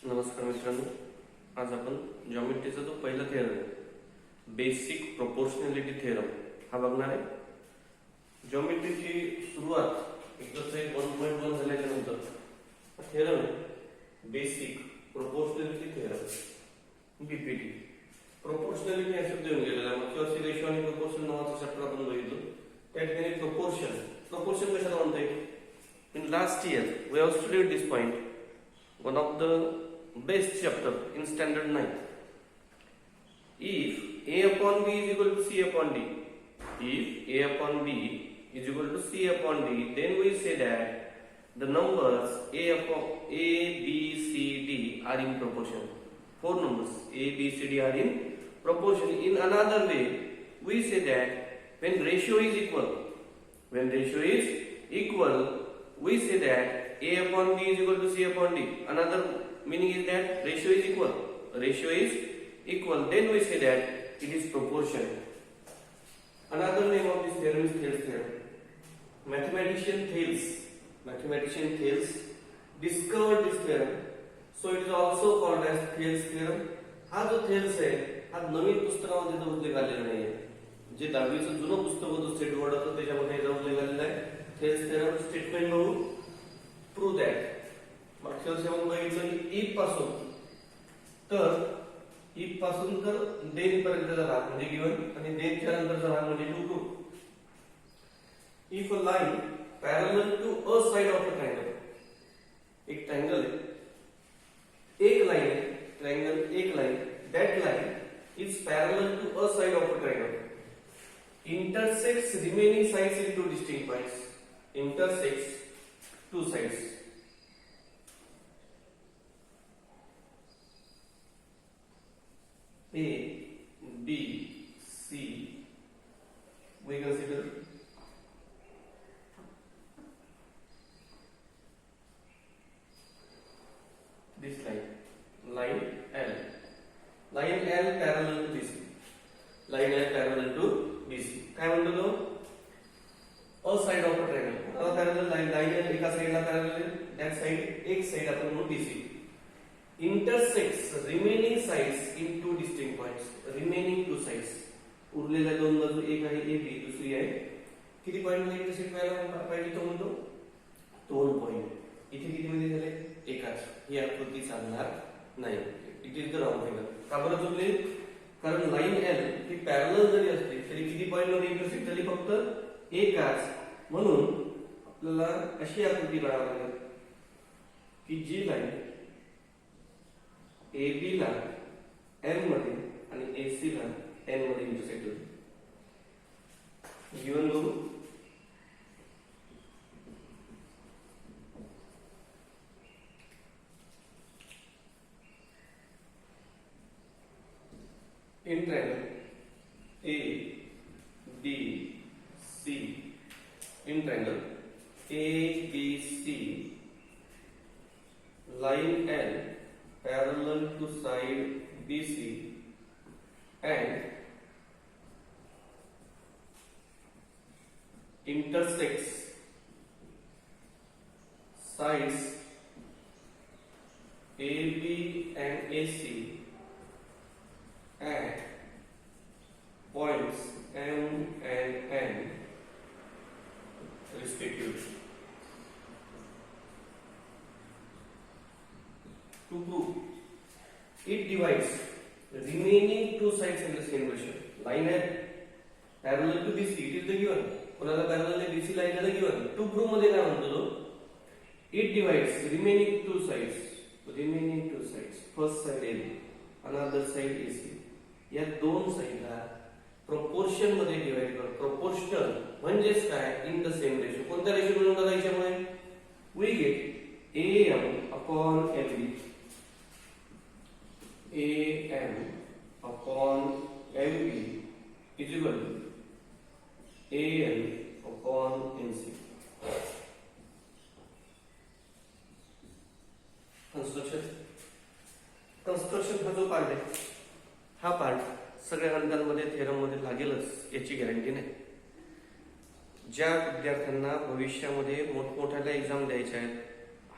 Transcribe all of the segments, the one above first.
नमस्कार मित्रांनो, आज आपण जॉमेट्रीचा जो पहिला थेरम आहे बेसिक प्रोपोर्शनॅलिटी थेरम हा बघणार आहे. जॉमेट्रीची सुरुवात एकदा से 1.1 झाल्याच्या नंतर theorem basic proportionality theorem BPT. Proportionality हा शब्द येऊन गेलेला आहे. मागच्या वर्षी रेशो आणि प्रोपोर्शन नावाचा चॅप्टर आपण बघितलं. त्या ठिकाणी प्रोपोर्शन कशाला म्हणता येईल? In last year we have studied this point, one of the best chapter in standard 9. If a upon b is equal to c upon d, if a upon b is equal to c upon d, then we say that the numbers a b c d are in proportion. Four numbers a b c d are in proportion. In another way we say that when ratio is equal, we say that a upon b is equal to c upon d. Another meaning is that ratio is equal. Then we say that it is proportion. Another name of this theorem is Thales theorem. Mathematician Thales discovered this theorem, so it is also called as Thales theorem. हा जो Thales आहे हा नवीन पुस्तकामध्ये जो उल्लेख आलेला नाहीये. जे 10वीचं जुनं पुस्तक होतं स्टेट बोर्ड होतं त्याच्यामध्ये याचा उल्लेख आलेला आहे. Thales theorem स्टेटमेंट बघू. Prove that. मागच्या वर्षी आपण बघितलं की if पासून तर देन पर्यंतचा भाग म्हणजे गिवन आणि देनच्या नंतरचा भाग म्हणजे to prove. If a line parallel to a side of a triangle, एक ट्रायंगल आहे, एक लाइन है, ट्रायंगल एक line, that line is parallel to a side of a triangle, intersects remaining sides in two distinct points, intersects two sides. A, B, C, we consider this line L parallel to BC, line L parallel to BC. काय म्हणतो तो? A side of a triangle. A parallel line L एका साइडला parallel आहे, that side एक side आपण म्हणू BC. Intersects remaining sides in two distinct points. Remaining two sides. उरलेल्या दोन बाजू, एक आहे AB, दुसरी आहे. किती पॉइंटला इंटरसेक्ट व्हायला पाहिजे तो म्हणतो? 2 पॉइंट. इथे किती मध्ये झाले? एकाच. ही आकृती चालणार नाही. It is the wrong figure. का बरं चुकले? कारण लाइन L ही पॅरलल जरी असली तरी किती पॉइंट मध्ये इंटरसेक्ट झाली? फक्त एकाच. म्हणून आपल्याला अशी आकृती काढावी लागेल की जी लाइन AB ला M मध्ये आणि AC ला N मध्ये इंटरसेक्ट होते. गिवन बघू. In triangle A, B, C, in triangle A, B, C, line L parallel to side BC and intersects sides AB and AC at points M and N respectively. To prove, it divides remaining two sides in the same ratio. Line L parallel to BC, it is the given. कोणाला parallel आहे BC line ला given. To prove मध्ये काय म्हणतो तो? It divides remaining two sides. First side AB, another side AC. या दोन साइडला प्रोपोर्शन मध्ये डिवाइड कर. प्रोपोर्शनल म्हणजेच काय? In the same ratio. कोणत्या रेशो मिळून बघायच्यामुळे we get AM upon LB, AM upon LB is equal to AN upon NC. Construction हा जो पार्ट आहे हा पार्ट सगळ्या गणितांमध्ये थेरम मध्ये लागेलच याची गॅरंटी नाही. ज्या विद्यार्थ्यांना भविष्यामध्ये मोठमोठ्या एक्झाम द्यायच्या आहेत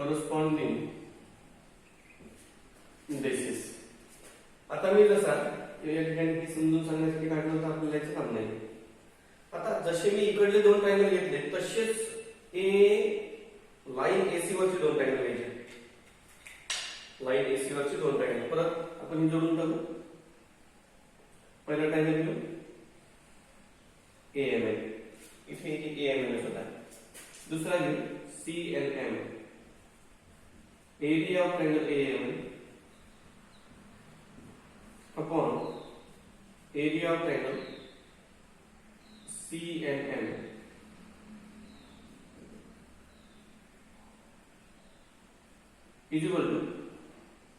corresponding basis. आता मी जसा या ठिकाणी समजून सांगण्यासाठी काढलं तर आपल्याला याचं काम नाही. आता जसे मी इकडले दोन ट्रायंगल घेतले तसेच लाईन एसी वरची दोन ट्रायंगल घ्यायचे. लाईन एसी वरची दोन ट्रायंगल परत आपण जोडून टाकू. पहिला ट्रायंगल घेऊ AMN, इथे AMN होता. दूसरा घेऊ CNM, area of triangle AMN upon area of triangle CNM is equal to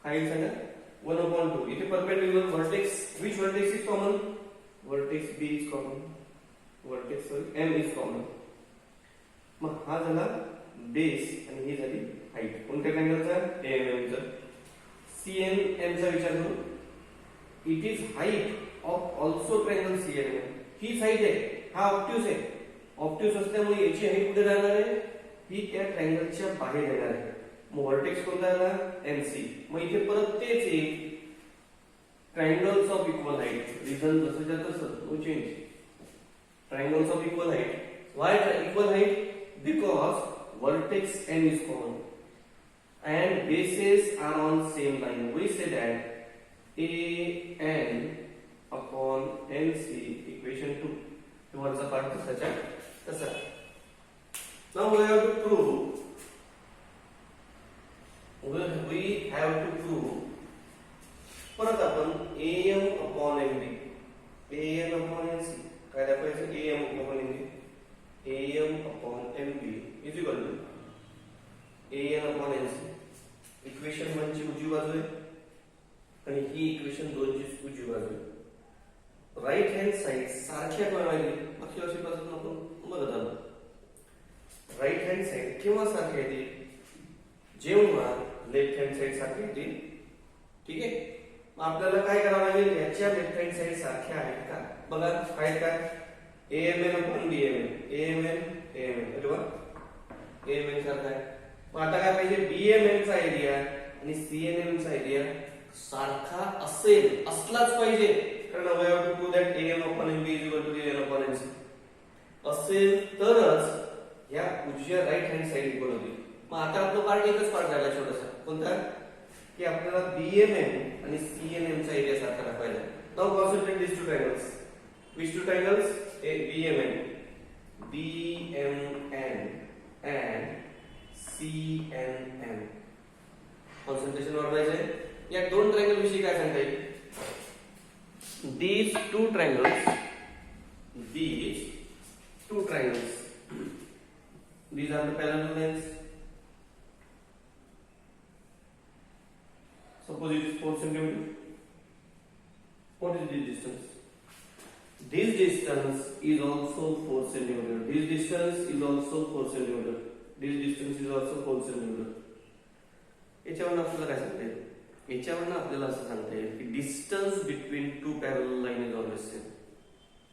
काय येईल सांगा 1/2. इथे perpendicular vertex, which vertex is common? Vertex B is common. Vertex M is common. मग हा झाला बेस आणि ही झाली हाईट. कोणत्या ट्रायंगलचा? AMM चा. CNM चा विचार करू. It is height of also triangle CNM. He height आहे, हा ऑब्ट्यूज आहे. ऑब्ट्यूज असल्यामुळे याची हाईट कुठे राहणार आहे? ही त्या ट्रायंगलच्या बाहेर येणार आहे. मग व्हर्टेक्स कोणता आला? NC. मग इथे परत तेच येईल triangles of equal height. Reason जसंच्या तसं, no change. Triangles of equal height. Why equal height? Because vertex M is common and bases are on same line. We say that AN upon NC equation 2. वरचा part तसाच्या तसा. Now we have to prove परत आपण AM upon MB, AN upon NC काय दाखवायचं? AM upon MB, AM upon MB is equal to AN upon NC. Equation 1 ची उजवी बाजू आहे आणि ही इक्वेशन 2 ची उजवी बाजू आहे. राईट हँड साइड सारख्या बनवायची. मागच्या वर्षीपासून आपण बघत आलो. राईट हँड साइड केव्हा सारखी येते? जेव्हा लेफ्ट हँड साइड सारखी येते. ठीक आहे. मग आपल्याला काय करावं लागेल? याच्या लेफ्ट हँड साइड सारख्या आहेत का बघा. आहेत का? AMN upon BMN, AMN अरे वा, AMN सारखा आहे. मग आता काय पाहिजे? BMN चा एरिया आणि CNM चा एरिया सारखा असेल, असलाच पाहिजे. कारण we have to prove that AM upon MB is equal to AN upon NC. असेल तरच या उजव्या राईट हँड साइड इक्वल होईल. मग आता आपला पार्ट एकच पार्ट झाला छोटासा. कोणता? की आपल्याला BMN आणि CNM चा एरिया सारखा दाखवायचा. Now concentrate these two triangles. Which two triangles? BMN and CNM. Concentration वाढवायचं आहे. या दोन ट्रायंगल विषयी काय सांगता येईल? These two triangles, these are the parallel lines. Suppose it is 4 centimeter. What is this distance? This distance is also 4 centimeter. This distance is also 4 centimeter. This distance is also 4 centimeter. याच्यावरून आपल्याला काय सांगता येईल? याच्यावरून आपल्याला असं सांगता येईल की distance between two parallel line is always same.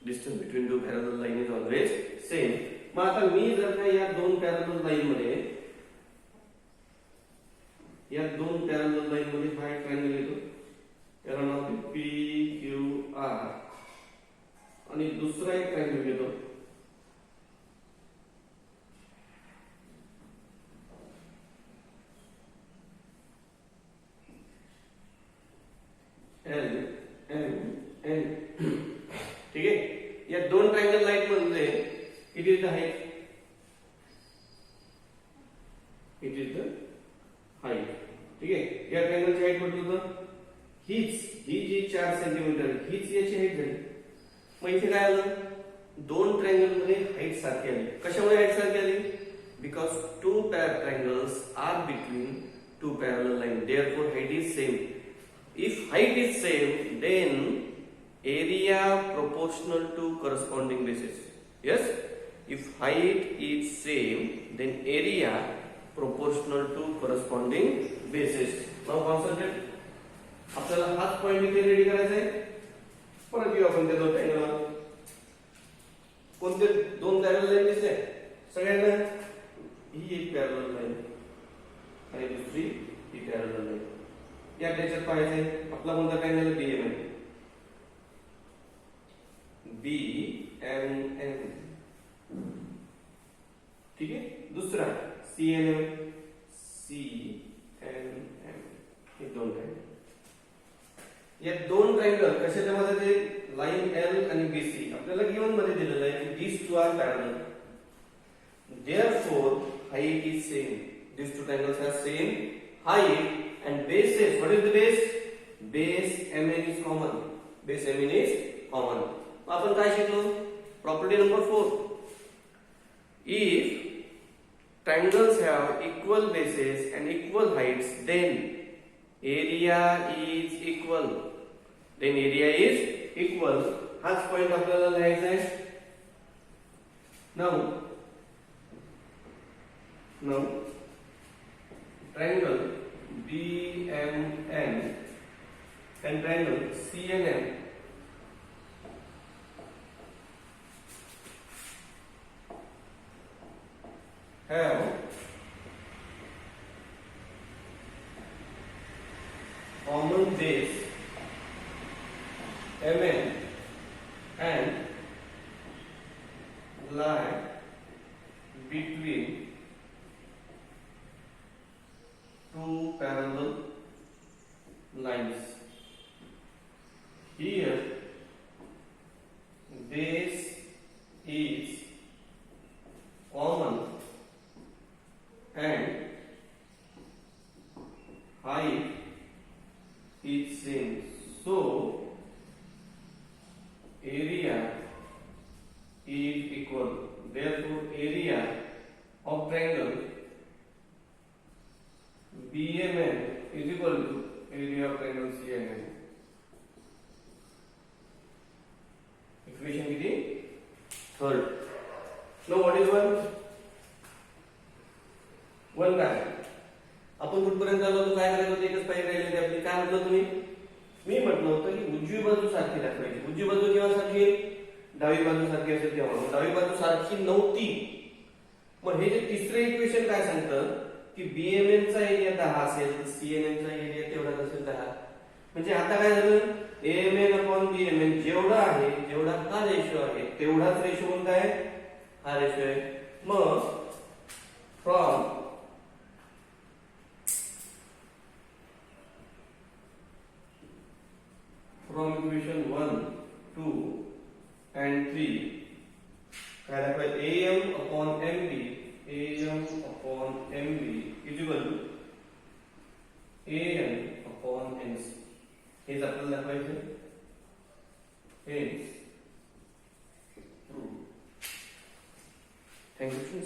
Distance between two parallel line is always same. मग आता मी जर का या दोन पॅरलल लाईन मध्ये हा एक ट्रायंगल घेतो, त्याला नाव आहे PQR आणि दुसरा एक ट्रायंगल घेतो LMN. ठीक आहे. या दोन ट्रायंगल लाईन मध्ये किती आहे? It is the height. ठीक आहे. या ट्रायंगलची हाईट म्हटलं होतं ही जी 4 सेंटीमीटर हीच याची हाईट झाली. मग इथे काय आलं? दोन ट्रायंगल मध्ये हाईट सारखी आली. कशामुळे हाईट सारखी आली? Because two triangles are between two parallel line, therefore height is same. If height is same, then area proportional to corresponding bases. Yes? If height is same, then area proportional to corresponding bases. Now concentrate. आपल्याला हाच point इथे ready करायचा आहे. परत येऊ आपण त्या दोन ट्रायंगलला. कोणते दोन पॅरलल लाईन दिसले सगळ्यांना? ही एक पॅरलल लाईन आणि दुसरी ही पॅरलल लाईन. या त्याच्यात पाहायचंय आपला कोणता ट्रायंगल BMN. BMN ठीक आहे. दुसरा CNM. CNM हे दोन ट्रायंगल. या दोन ट्रायंगल कशाच्या मध्ये ते लाईन L आणि BC आपल्याला गिवन मध्ये दिलेलं आहे की these two are parallel. Therefore height is same. These two triangles have same height and bases. What is the base? Base MN is common. Base MN is common. आपण काय शिकलो? Property number 4. If triangles have equal bases and equal heights, then area is equal. Then area is equal. हाच point आपल्याला लिहायचा आहे. Now triangle BMN and triangle CNM have common base MN and lie between two parallel lines. Here base is common and height is same. So area is equal. Therefore area of triangle BMN is equal to area of triangle CNN. Equation किती? Third. Now what is one? One काय? आपण कुठपर्यंत आलो होतो? काय करायचं होतं? एकच पायरी राहिली होती आपली. काय म्हटलं तुम्ही? मी म्हटलं होतं की उजवी बाजू सारखी दाखवायची. उजवी बाजू केव्हा सारखी? डावी बाजू सारखी असेल तेव्हा. डावी बाजू सारखी नव्हती. मग हे जे तिसरे इक्वेशन काय सांगतं की BMN चा एरिया 10 असेल तर CNN चा एरिया तेवढाच असेल 10. म्हणजे आता काय झालं? AMN/BMN जेवढा आहे जेवढा हा रेशो आहे तेवढाच रेशो कोणता आहे? हा रेशो आहे. मग from equation 1, 2 and 3 काय दाखवायचं? AM/MB is equal to AN/NC. हेच आपल्याला दाखवायचं. हेच ट्रू. थँक्यू.